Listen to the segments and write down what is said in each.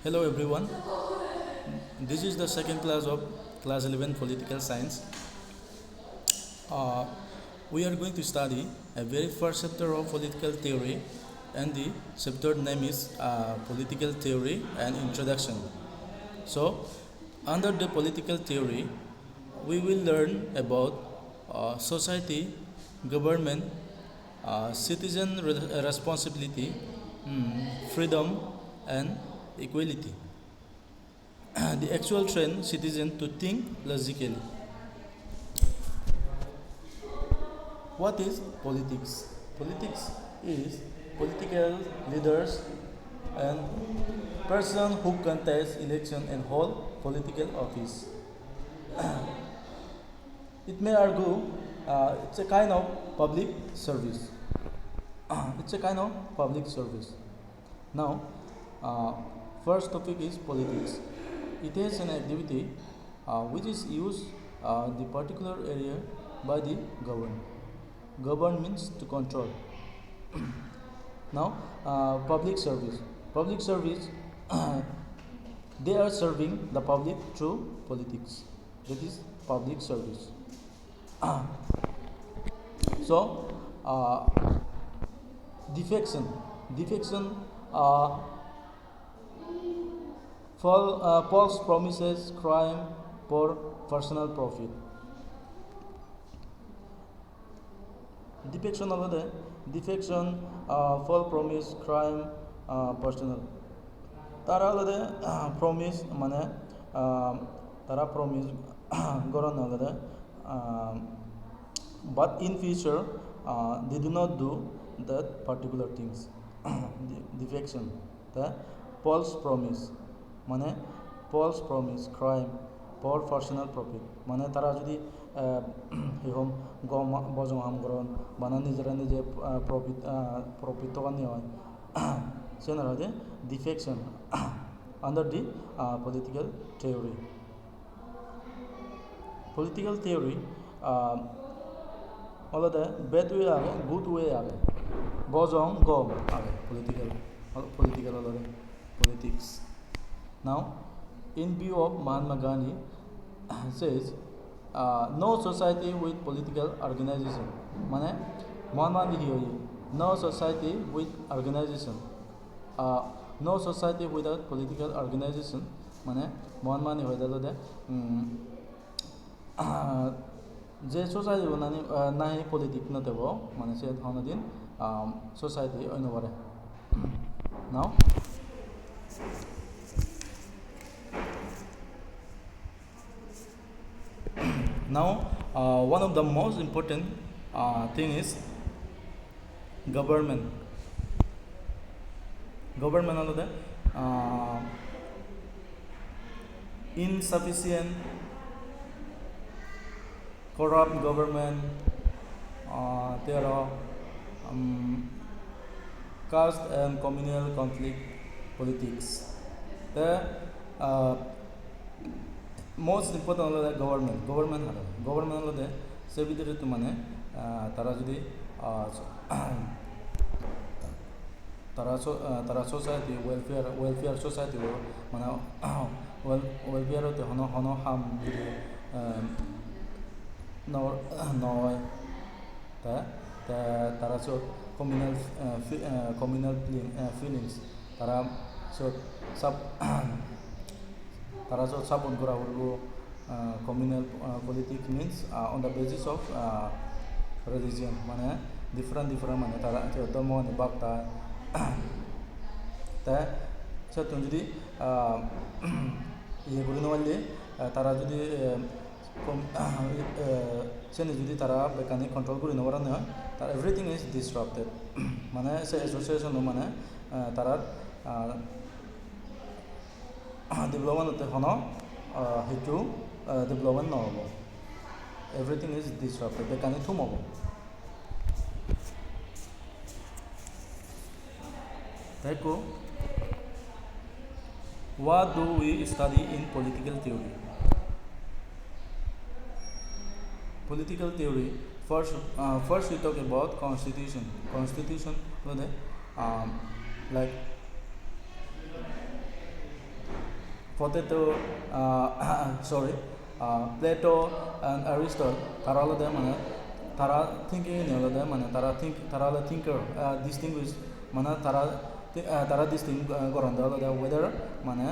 Hello everyone. This is the second class of class 11 political science. Uh, we are going to study a very first chapter of political theory, and the chapter name is political theory and introduction. So, under the political theory, we will learn about society, government, citizen responsibility, freedom, and equality. The actual train citizen to think logically. What is politics? Politics is political leaders and person who contest election and hold political office. It may argue it's a kind of public service. It's a kind of public service. Now, uh, first topic is politics. It is an activity which is used the particular area by the government. Govern means to control. Now, public service. Public service, they are serving the public through politics. That is public service. So, defection. Defection, false promises, crime for personal profit. Defection alone, defection, false promise, crime, personal. তারা আলাদা promise মানে তারা promise করেন আলাদা but in future they do not do that particular things. Defection, the false promise মানে false promise, crime for personal profit মানে তারা যদি এরকম গম বজম হাম করেন বানা নিজেরা নিজে প্রফিট তো নিয়ে হয় সেনারা যে defection under the political theory. Political theory alada bad way aage, good way aage, bojong gom aage. Political alada politics. Now, in view of Mahatma Gandhi says no society with political organization. Mane Mahatma Gandhi hoye no society with organization. No society without political organization মানে মন মানে হয়ে গেল যে society বানানি নাই politic না দেব মানে সে ধরনের সোসাইটি অন্য পারে নাও Now, one of the most important thing is government. Government alone insufficient, corrupt government. There are caste and communal conflict politics. The most important হলো গভর্নমেন্ট হলো সে ভিতরে তো মানে তারা যদি তারা সোসাইটি ওয়েলফেয়ার সোসাইটি মানে ওয়েলফেয়ার হতে হন হাম যদি নয় তারা সব কমিউনাল ফিলিংস তারা সব তারা সব সাপোর্ট করা হলো communal politics means on the basis of religion মানে ডিফারেন্ট মানে তারা ধর্ম বার্তা তা সেরকম যদি ইয়ে করে নেওয়ালে তারা যদি সেনে যদি তারা বেকানি কন্ট্রোল করে নেওয়ার হয় তার এভরিথিং ইজ ডিসরাপ্টেড মানে সে এসোসিয়েশন মানে তারা ডেভেলপমেন্ট হতে হন সেইটো ডেভেলপমেন্ট নহ'ব এভৰিথিং ইজ ডিসরাপ্টেড বেকানি থুম হ'ব তাইকো what do we study in political theory? Political theory, first we talk about constitution. Constitution like potato sorry Plato and Aristotle tara olode mane tara thinking ni olode mane tara le thinker distinguish mane tara distinguish koronde olode whether mane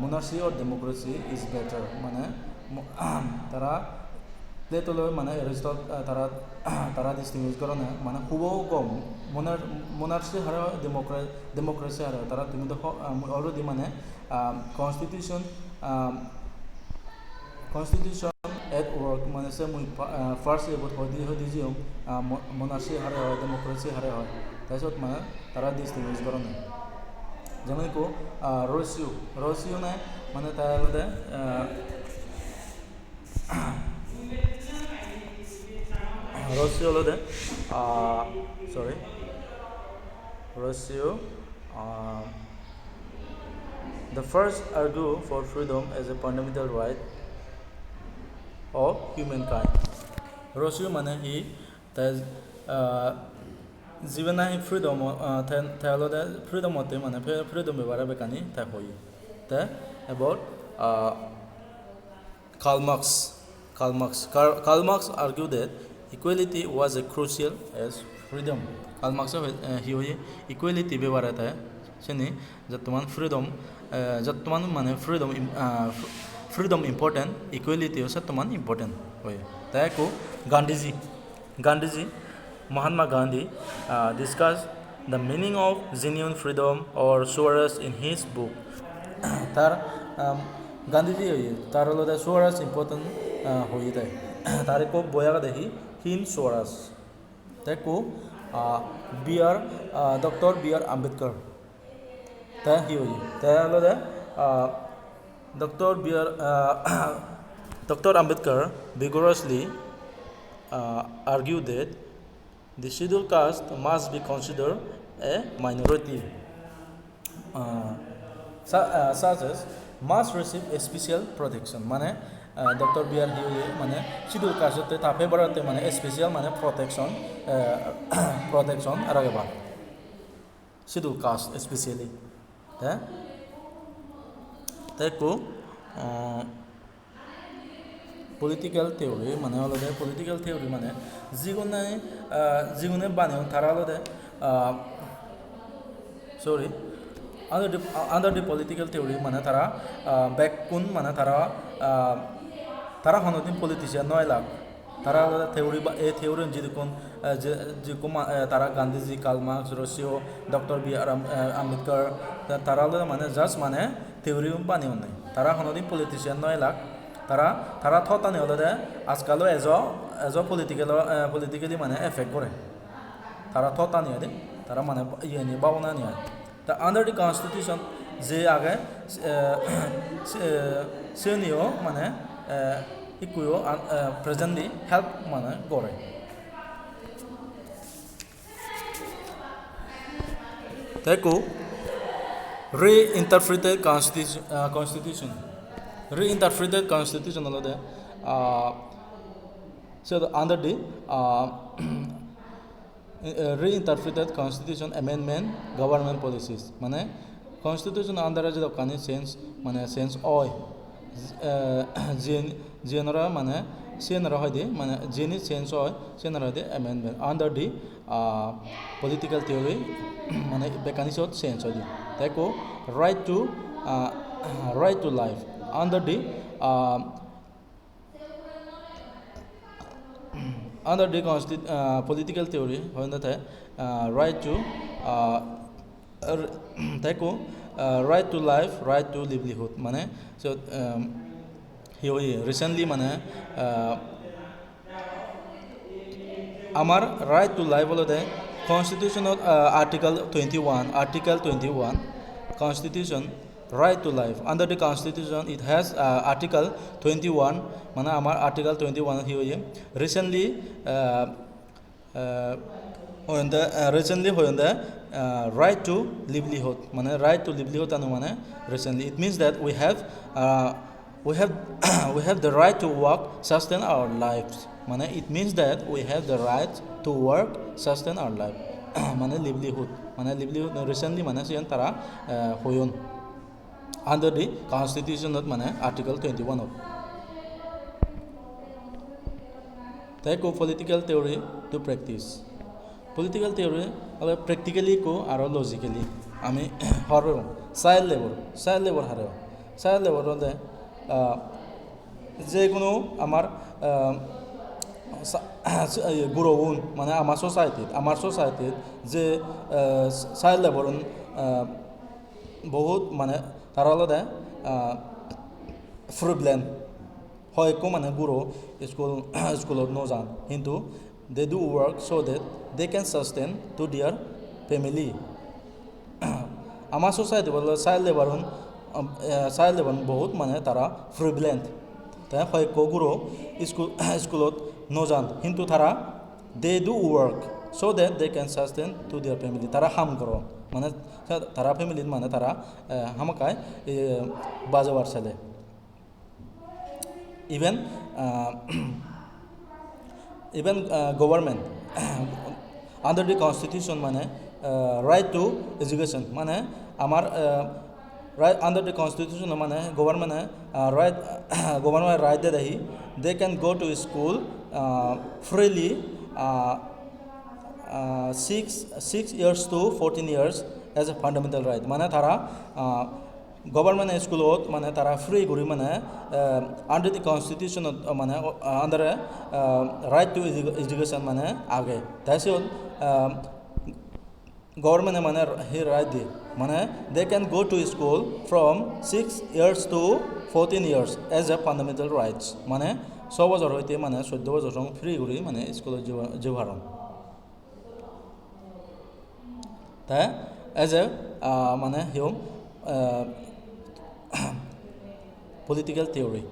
monarchy or democracy is better mane tara Plato lo mane Aristotle tara distinguish korone mane hubo gom monarchy hara democracy hara tara tumi to already mane constitution at work mane se mui first about hodi jiom monarchy hara democracy hara tasot mane tara distinguish korone যেমন কো রসিও নাই মানে তাহলে Rossio olode sorry Rossio the first argue for freedom as a fundamental right of humankind Rossio mane he tes জীবনে freedom তাহলে freedom মতে মানে freedom বেবারে বেকানি তা হই তা about Karl Marx argued that equality was as crucial as freedom. Karl Marx he equality बेबारे था शनि जब तुमान freedom important equality हो सब तुमान important होये ताकि को Gandhi Mahatma Gandhi discussed the meaning of genuine freedom or Swaraj in his book. तार गांधी जी होये तार लोग Swaraj important होई थे तारे को बोया का देखी हिंद स्वराज तारे को डॉक्टर B.R. Ambedkar तारे ही होई तारे लोग doctor Ambedkar vigorously argued that the scheduled caste must be considered a minority such as must receive a special protection माने Dr. B.R. Hill माने scheduled caste ते तापे बराते माने special माने protection अरागेबा scheduled caste especially ते को political theory माने अलग political theory माने जीवने बाने थारा अलग sorry under the political theory माने थारा backun माने थारा हनोदिन politician नॉय लाग थारा अलग theory theory जिदुकुन थारा गांधी जी कार्ल मार्क्स रोसियो डॉक्टर B.R. Ambedkar थारा अलग माने just माने theory बाने होने थारा हनोदिन politician नॉय लाग थारा थॉट आने वाला है आजकल एजो politically माने effect करे थारा थॉट आने वाले थारा माने ये नहीं बावना नहीं है तो under the constitution जे आगे सेनियो माने इकुयो presently help माने करे देखो reinterpreted constitution alode so under the reinterpreted constitution amendment government policies mane constitution under the kani sense mane sense oi genera mane senra hoide mane geni sense oi senra de amendment under the political theory mane mechanism sense oi teko right to life under the political theory होता है right to देखो right to life right to livelihood माने so ही recently माने हमार right to life बोलते हैं constitution article 21 constitution right to life under the constitution it has article 21 माना हमार article 21 ही हुई recently right to livelihood माने right to livelihood अनु माने recently it means that we have the right to work sustain our lives माने it means that we have the right to work sustain our life माने livelihood recently माने सियन तारा होयन under the constitution of mane article 21 of taiko political theory to practice political theory ala practically ko aro logically ami horbo side level hare যে কোনো আমার গুরুগুণ মানে আমার সোসাইটিত যে child labour বহুত মানে তার আলাদা প্রবলেম হয় কো মানে গুরু স্কুলত নজান কিন্তু they do work so that they can sustain to their family আমার সোসাইটি বলে চাইল্ড লেবার বহুত মানে তারা প্রিভিলেন্ট তাই হয় কগুরো স্কুলত নজান কিন্তু তারা they do work so that they can sustain to their family তারা হাম করো মানে তারা ফ্যামিলিত মানে তারা হামাকায় বাজাবার ছেলে even government under the constitution মানে রাইট টু এডুকেশন মানে আমার right under the constitution mane government right that they can go to school freely 6 years to 14 years as a fundamental right mane thara government school mane tara free guri mane under the constitution mane under right to education mane age that's all government mane he right de mane they can go to school from 6 years to 14 years as a fundamental rights mane 6 বছর হইতে মানে 14 বছর সং free করি মানে স্কুলে যেভারম তা as a মানে হিম political theory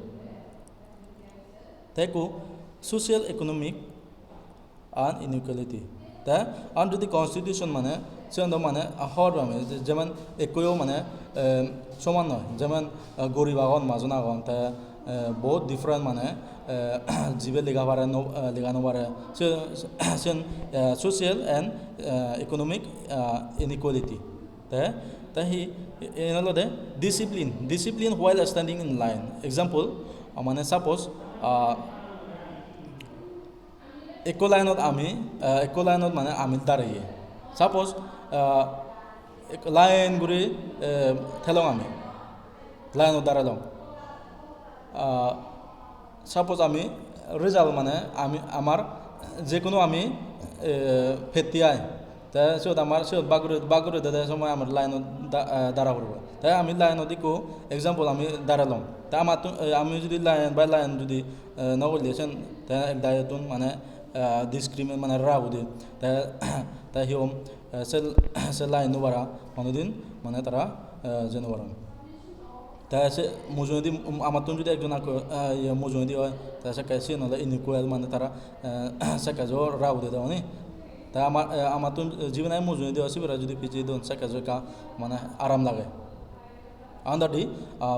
তাইকো social economic and inequality তা under the constitution মানে সেন্দ মানে হর যেমন একইও মানে সমান নয় যেমন গরিব আগন মাজন আগন তা বহুত ডিফারেন্ট মানে জিবে লেখা পারে লেখা নপারে সেন সোশিয়াল এন্ড ইকোনমিক ইনইকুয়ালিটি তা হি এনালদে discipline while standing in line example মানে সাপোজ একো লাইনত মানে আমি দাঁড়িয়ে সাপোজ লাইন ঘুরি ঠেলং আমি লাইনত দাঁড়ালাম সাপোজ আমি রেজাল্ট মানে আমি আমার যে কোনো আমি ফেতিয়াই তা সিহঁত আমাৰ সিহঁত বাগৰি দাদাৰ সময় আমাৰ লাইনত দাঁড়া কৰিব তাই আমি লাইনত দিকো এক্সাম্পল আমি দাঁড়ালাম তা আমাৰ আমি যদি লাইন যদি নগলিয়েছেন তা এক দায়তুন মানে discriminate মানে রাগ দি তা হিম সে লাইন নবারা অন্যদিন মানে তারা জেনবারা তা সে মজুদি আমার যদি একজন মজুদি হয় তা সে কাছে নলে ইনইকুয়াল মানে তারা সে কাজও রাগ দি দাও নি তা আমার জীবনে মজুদি আছে বেরা যদি পিছিয়ে দন সে কাজও কা মানে আরাম লাগে under the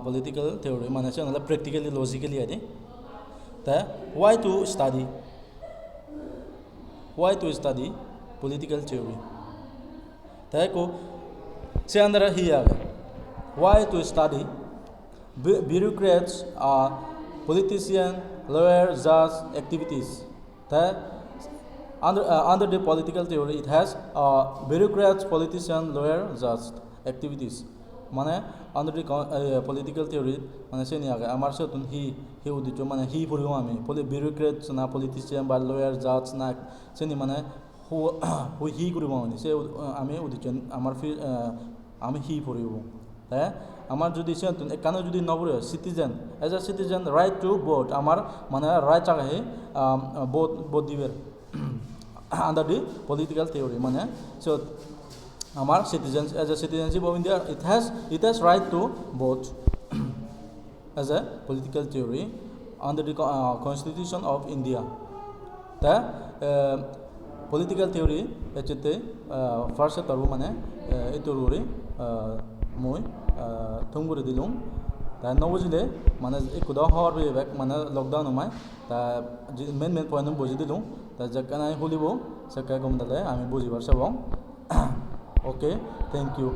political theory মানে সে নলে practically logically আদি তা why to study political theory taiko se andara hi age why to study bureaucrats politician lawyer judge activities under the political theory it has bureaucrats politician lawyer judge activities মানে under the political theory মানে সে নিয়ে আমার সাথে হি উদিত মানে হি পড়িও আমি bureaucrats না politician বা lawyer judge না সেনি মানে হি করিব মানে সে আমি উদিত আমার আমি হি পড়িব হ্যাঁ আমার যদি সে এখানে যদি নবরে citizen as a citizen right to vote আমার মানে রাইট আগে ভোট দিবের under the political theory মানে সো আমার citizens as a citizenship of India it has right to vote as a political theory under the constitution of India তা political theory এচতে first তরু মানে এতরুরি মই থংগুরে দিলুম তা নবজিলে মানে একদা হওয়ার বেক মানে লকডাউন হমায় তা মেন পয়েন্ট বুঝি দিলুম তা জাকানাই হলিব সাকা গমদালে আমি বুঝিবার সবং Okay, thank you.